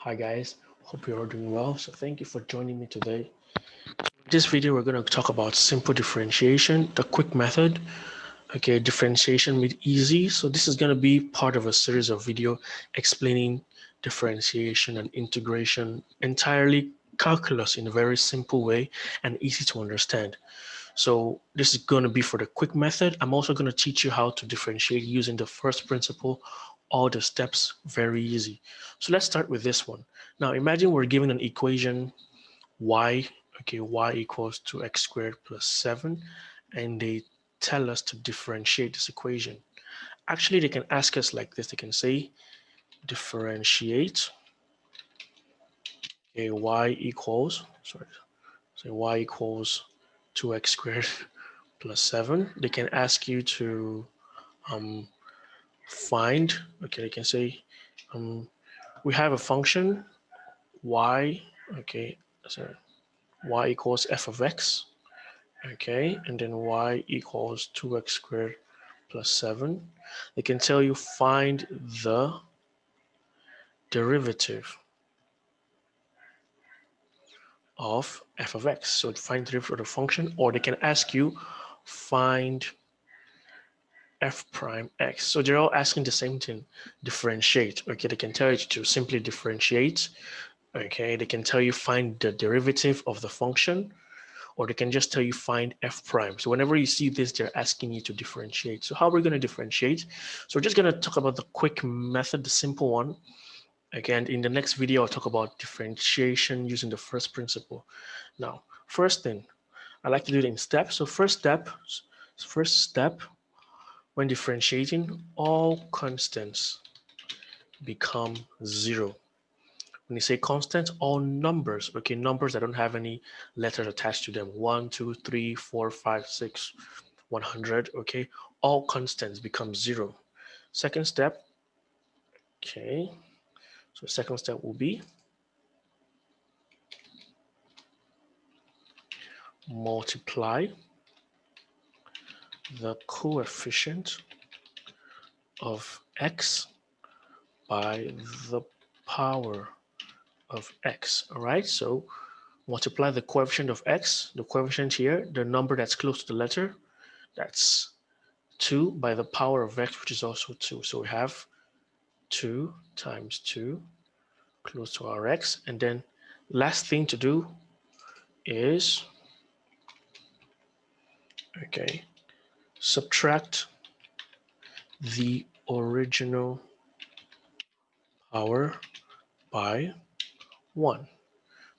Hi guys, hope you're all doing well. So thank you for joining me today. In this video, we're going to talk about simple differentiation, the quick method. Okay, differentiation made easy. So this is going to be part of a series of video explaining differentiation and integration, entirely calculus in a very simple way and easy to understand. So this is going to be for the quick method. I'm also going to teach you how to differentiate using the first principle, all the steps, very easy. So let's start with this one. Now imagine we're given an equation y, okay, y equals 2x squared plus 7, and they tell us to differentiate this equation. Actually, they can ask us like this. They can say differentiate, okay, y equals, sorry, say y equals 2x squared plus 7. They can ask you to find, okay, they can say we have a function y, okay, so y equals f of x, okay, and then y equals 2x squared plus 7. They can tell you find the derivative of f of x. So find the derivative of the function, or they can ask you find f prime x. So they're all asking the same thing, differentiate. Okay, they can tell you to simply differentiate. Okay, they can tell you find the derivative of the function, or they can just tell you find f prime. So whenever you see this, they're asking you to differentiate. So how are we going to differentiate? So we're just going to talk about the quick method, the simple one. Again, in the next video, I'll talk about differentiation using the first principle. Now, first thing, I like to do it in steps. So first step, when differentiating, all constants become 0. When you say constants, all numbers, okay, numbers that don't have any letters attached to them, 1, 2, 3, 4, 5, 6, 100, okay, all constants become 0. Second step, okay, so second step will be multiply the coefficient of x by the power of x. All right, so multiply the coefficient of x, the coefficient here, the number that's close to the letter, that's 2 by the power of x, which is also 2. So we have 2 times 2 close to our x. And then last thing to do is, okay, subtract the original power by 1.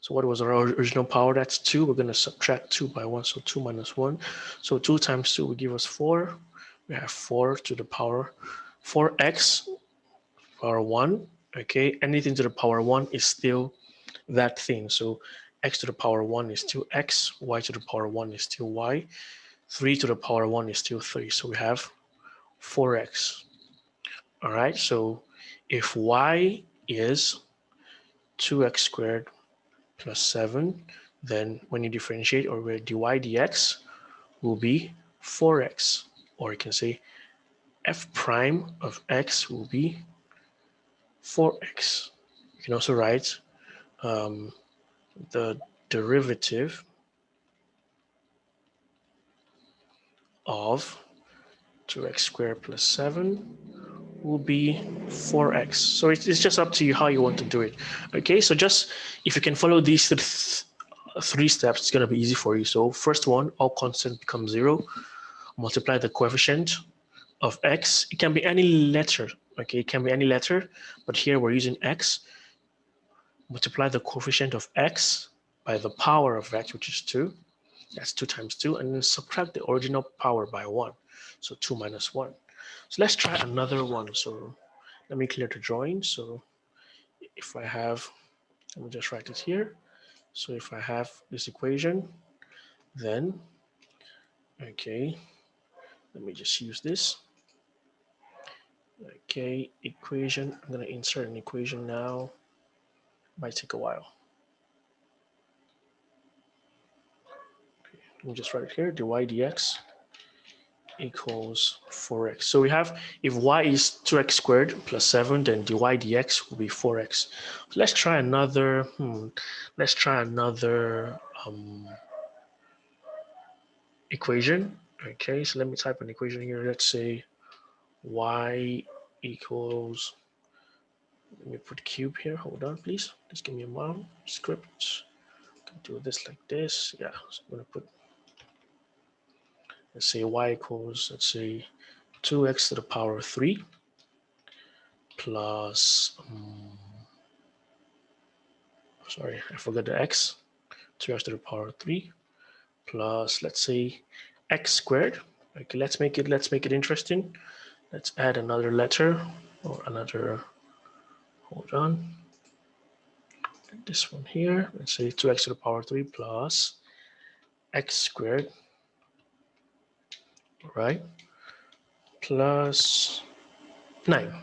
So what was our original power? That's 2. We're going to subtract 2 by 1. So 2 minus 1. So 2 times 2 will give us 4. We have 4 to the power 4x power 1. Okay, anything to the power 1 is still that thing. So x to the power 1 is still x, y to the power 1 is still y, 3 to the power 1 is still 3. So we have 4x. All right, so if y is 2x squared plus 7, then when you differentiate, or where dy dx will be 4x, or you can say f prime of x will be 4x. You can also write the derivative of 2x squared plus 7 will be 4x. So it's just up to you how you want to do it. Okay, so just if you can follow these three steps, it's going to be easy for you. So first one, all constants become 0. Multiply the coefficient of x. It can be any letter. Okay, it can be any letter, but here we're using x. Multiply the coefficient of x by the power of x, which is 2. That's 2 times 2, and then subtract the original power by 1. So 2 minus 1. So let's try another one. So let me clear the drawing. So if I have, let me just write it here. So if I have this equation, then, okay, let me just use this. Okay, equation, I'm going to insert an equation now. Might take a while. Okay, let me just write it here, dy dx equals 4x. So we have, if y is 2x squared plus 7, then dy dx will be 4x. So let's try another, equation. Okay, so let me type an equation here. Let's say y equals, let me put cube here. Hold on, please. Just give me a moment. Script. Do this like this. Yeah, so I'm going to put, let's say y equals, let's say 2x to the power of 3 plus, sorry, I forgot the x, 2x to the power of 3 plus, let's say, x squared. Okay, let's make it interesting. Let's add another letter or another, hold on, this one here. Let's say 2x to the power of 3 plus x squared, right, plus 9.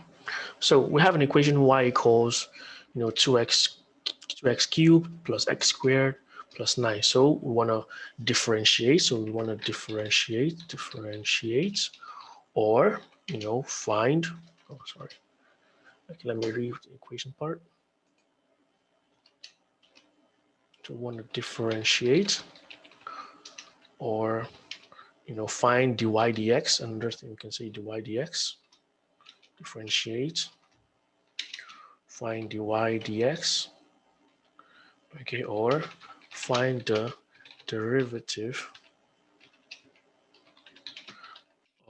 So we have an equation y equals, 2x cubed plus x squared plus 9. So we want to differentiate. So we want to differentiate, or, find, oh, sorry. Okay, let me read the equation part. So we want to differentiate or, find dy dx. Another thing we can say dy dx. Differentiate, find dy dx. Okay, or find the derivative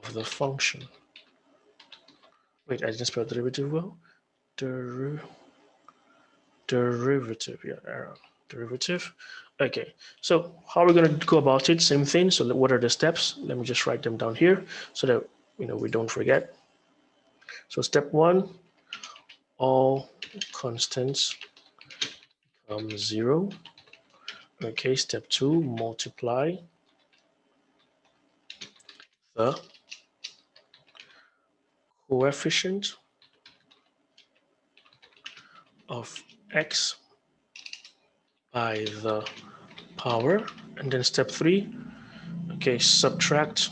of the function. Wait, I didn't spell derivative well. Derivative, yeah, derivative. Okay, so how are we going to go about it? Same thing. So what are the steps? Let me just write them down here so that we don't forget. So step 1, all constants become 0. Okay, step 2, multiply the coefficient of x by the power. And then step 3, okay, subtract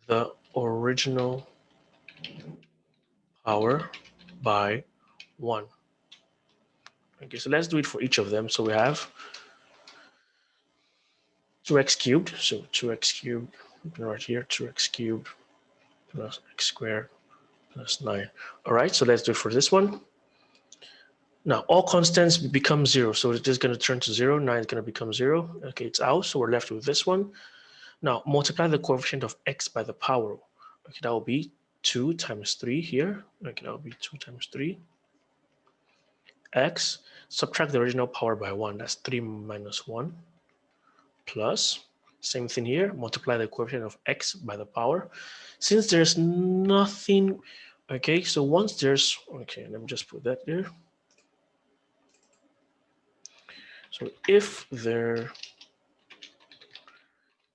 the original power by 1. Okay, so let's do it for each of them. So we have 2x cubed. So 2x cubed right here, 2x cubed plus x squared plus 9. All right, so let's do it for this one. Now all constants become 0. So it's just going to turn to 0. 9 is going to become 0. Okay, it's out. So we're left with this one. Now multiply the coefficient of x by the power. Okay, that will be 2 times 3 here. Okay, that will be 2 times 3. X, subtract the original power by 1. That's 3 minus 1. Plus, same thing here, multiply the coefficient of x by the power. Since there's nothing, okay, so once there's, okay, let me just put that there. So if there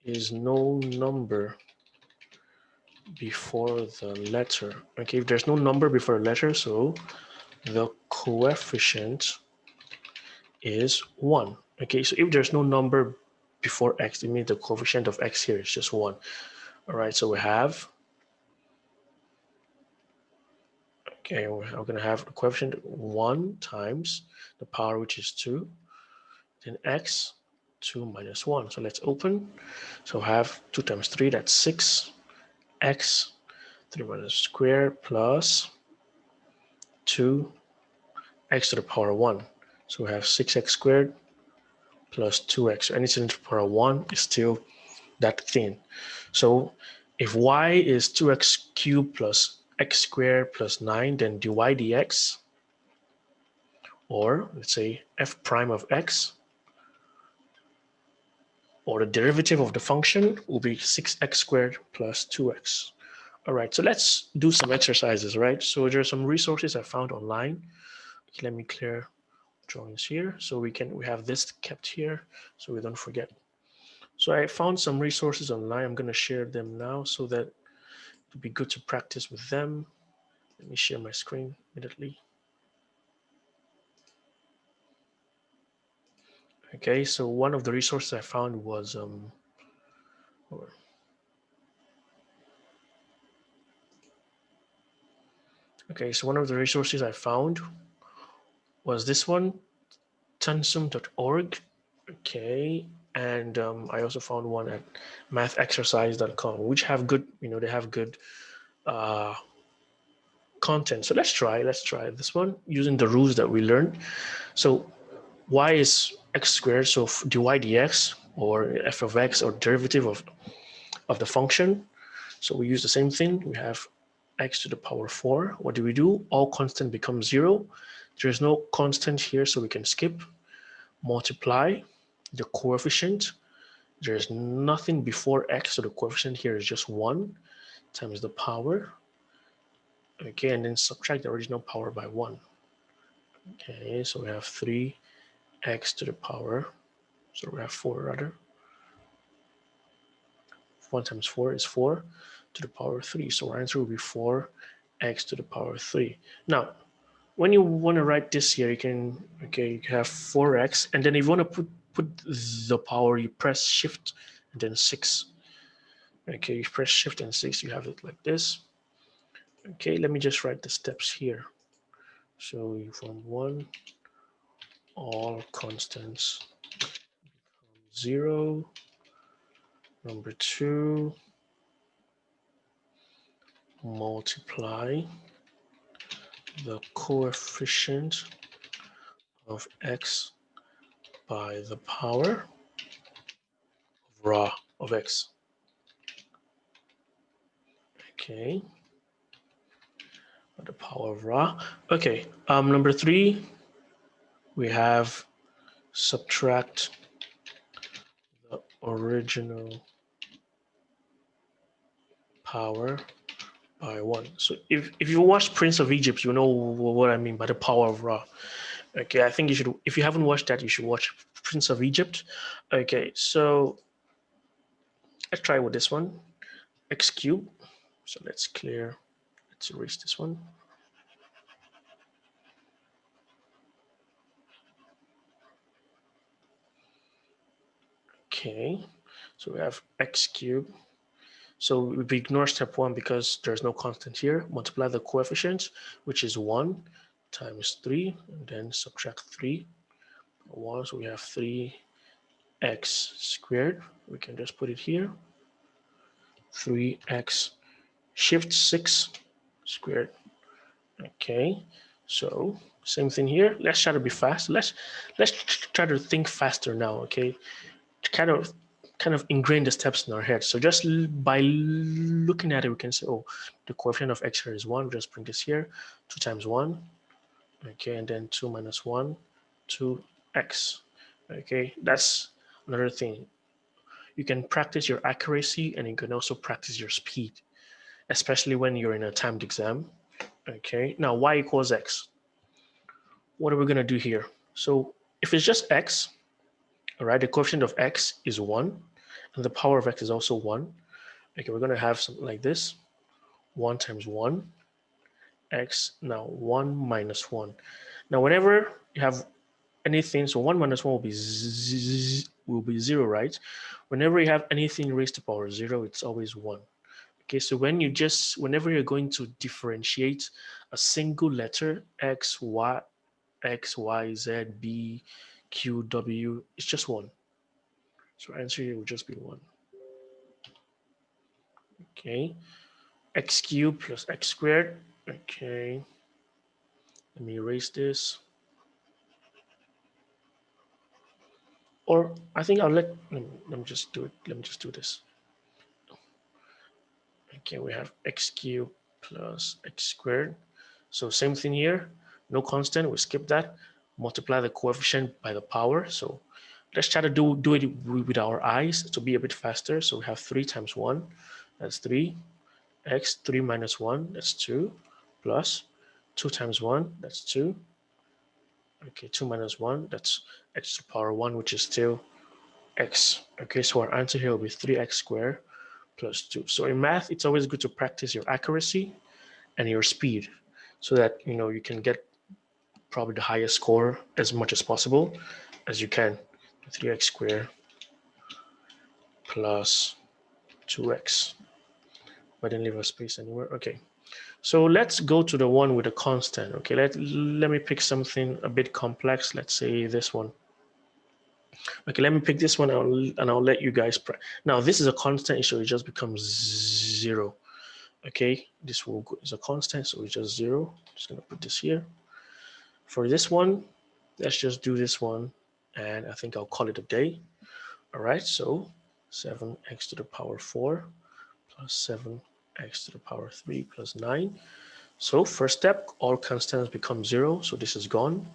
is no number before the letter, okay, if there's no number before the letter, so the coefficient is 1. Okay, so if there's no number before x, it means the coefficient of x here is just 1. All right, so we have, okay, we're going to have the coefficient 1 times the power, which is 2, then x, 2 minus 1. So let's open. So we have 2 times 3, that's 6, x, 3 minus square plus 2, x to the power 1. So we have 6x squared plus 2x. So anything to the power 1 is still that thing. So if y is 2x cubed plus x squared plus 9, then dy dx, or let's say f prime of x, or the derivative of the function will be 6x squared plus 2x. All right, so let's do some exercises, right? So there are some resources I found online. Okay, let me clear drawings here so we have this kept here so we don't forget. So I found some resources online. I'm going to share them now so that it would be good to practice with them. Let me share my screen immediately. Okay, so one of the resources I found was Okay, so one of the resources I found was this one, tansum.org. Okay, and I also found one at mathexercise.com, which have good, they have good uh, content. So let's try this one using the rules that we learned. So y is x squared, so dy dx, or f of x, or derivative of the function. So we use the same thing. We have x to the power 4. What do? All constant becomes 0. There's no constant here, so we can skip. Multiply the coefficient. There's nothing before x, so the coefficient here is just 1 times the power. Okay, and then subtract the original power by 1. Okay, so we have 3x to the power. So we have 4 rather. 1 times 4 is 4 to the power 3. So our answer will be 4x to the power 3. Now, when you want to write this here, you can have 4x, and then if you want to put the power, you press shift and then 6. Okay, you press shift and 6, you have it like this. Okay, let me just write the steps here. So you form 1, all constants 0. Number 2, multiply the coefficient of x by the power of raw of x. Okay, by the power of raw. Okay, number 3, we have subtract the original power by 1. So if you watch Prince of Egypt, you know what I mean by the power of Ra. Okay, I think you should, if you haven't watched that, you should watch Prince of Egypt. Okay, so let's try with this one, x cubed. So let's erase this one. Okay, so we have x cubed. So we ignore step 1 because there's no constant here. Multiply the coefficient, which is 1 times 3, and then subtract 3. 1, so we have 3x squared. We can just put it here. 3x shift 6 squared. Okay, so same thing here. Let's try to be fast. Let's try to think faster now. Okay, kind of ingrain the steps in our head. So just by looking at it, we can say, oh, the coefficient of x here is 1. Just bring this here. 2 times 1. Okay, and then 2 minus 1, 2x. Okay, that's another thing. You can practice your accuracy, and you can also practice your speed, especially when you're in a timed exam. Okay, now y equals x. What are we going to do here? So if it's just x, all right, the coefficient of x is 1, and the power of x is also 1. Okay, we're going to have something like this. 1 times 1, x, now 1 minus 1. Now, whenever you have anything, so 1 minus 1 will be 0, right? Whenever you have anything raised to power 0, it's always 1. Okay, so whenever you're going to differentiate a single letter, x, y, z, b, q, w, it's just 1. So answer here will just be 1. Okay, x cubed plus x squared. Okay, let me erase this. Or I think let me just do it. Let me just do this. Okay, we have x cubed plus x squared. So same thing here, no constant, we skip that. Multiply the coefficient by the power. So let's try to do it with our eyes to be a bit faster. So we have 3 times 1, that's 3. X, 3 minus 1, that's 2. Plus 2 times 1, that's 2. Okay, 2 minus 1, that's x to the power 1, which is still x. Okay, so our answer here will be 3x squared plus 2. So in math, it's always good to practice your accuracy and your speed so that you can get probably the highest score as much as possible as you can. 3x squared plus 2x. I didn't leave a space anywhere. Okay. So let's go to the one with a constant. Okay, let me pick something a bit complex. Let's say this one. Okay, let me pick this one and I'll let you guys. Now this is a constant, so it just becomes 0. Okay, this will go is a constant, so it's just 0. Just gonna put this here. For this one, let's just do this one, and I think I'll call it a day. All right, so 7x to the power 4 plus 7x to the power 3 plus 9. So first step, all constants become 0, so this is gone.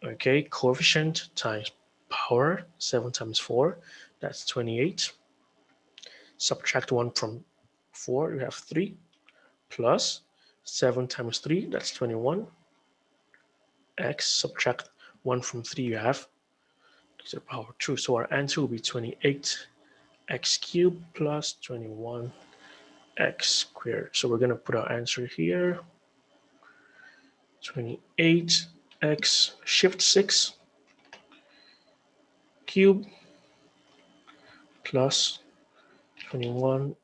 Okay, coefficient times power, 7 times 4, that's 28. Subtract 1 from 4, you have 3, plus 7 times 3, that's 21. X, subtract 1 from 3, you have x to the power 2. So our answer will be 28 x cubed plus 21 x squared. So we're going to put our answer here. 28x shift 6 cube plus 21x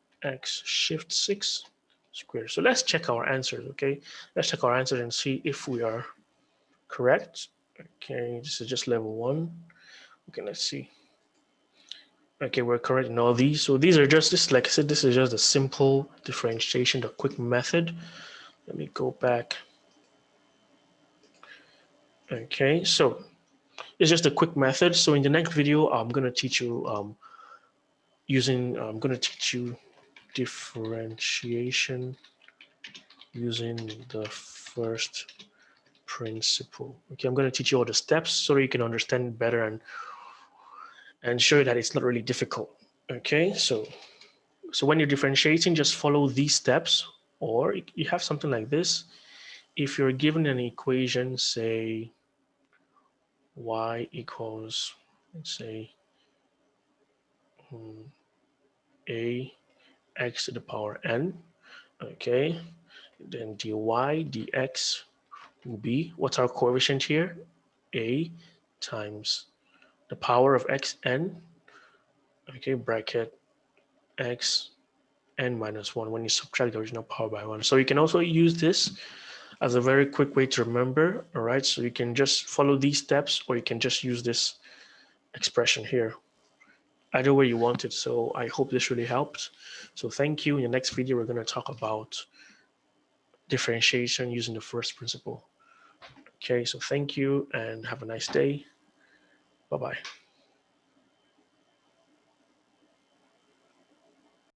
shift 6 squared. So let's check our answers, okay? Let's check our answers and see if we are correct. Okay, this is just level 1. Okay, let's see. Okay, we're correct in all these. So these are just, this, like I said, this is just a simple differentiation, the quick method. Let me go back. Okay, so it's just a quick method. So in the next video, I'm going to teach you I'm going to teach you differentiation using the first principle. Okay, I'm going to teach you all the steps so that you can understand better and show you that it's not really difficult. Okay, so when you're differentiating, just follow these steps, or you have something like this. If you're given an equation, say y equals, let's say, a x to the power n, okay, then dy dx will be, what's our coefficient here? A times the power of xn, okay, bracket x n minus 1 when you subtract the original power by 1. So you can also use this as a very quick way to remember, all right? So you can just follow these steps, or you can just use this expression here. Either way you want it. So I hope this really helped. So thank you. In the next video, we're going to talk about differentiation using the first principle. Okay, so thank you and have a nice day. Bye-bye.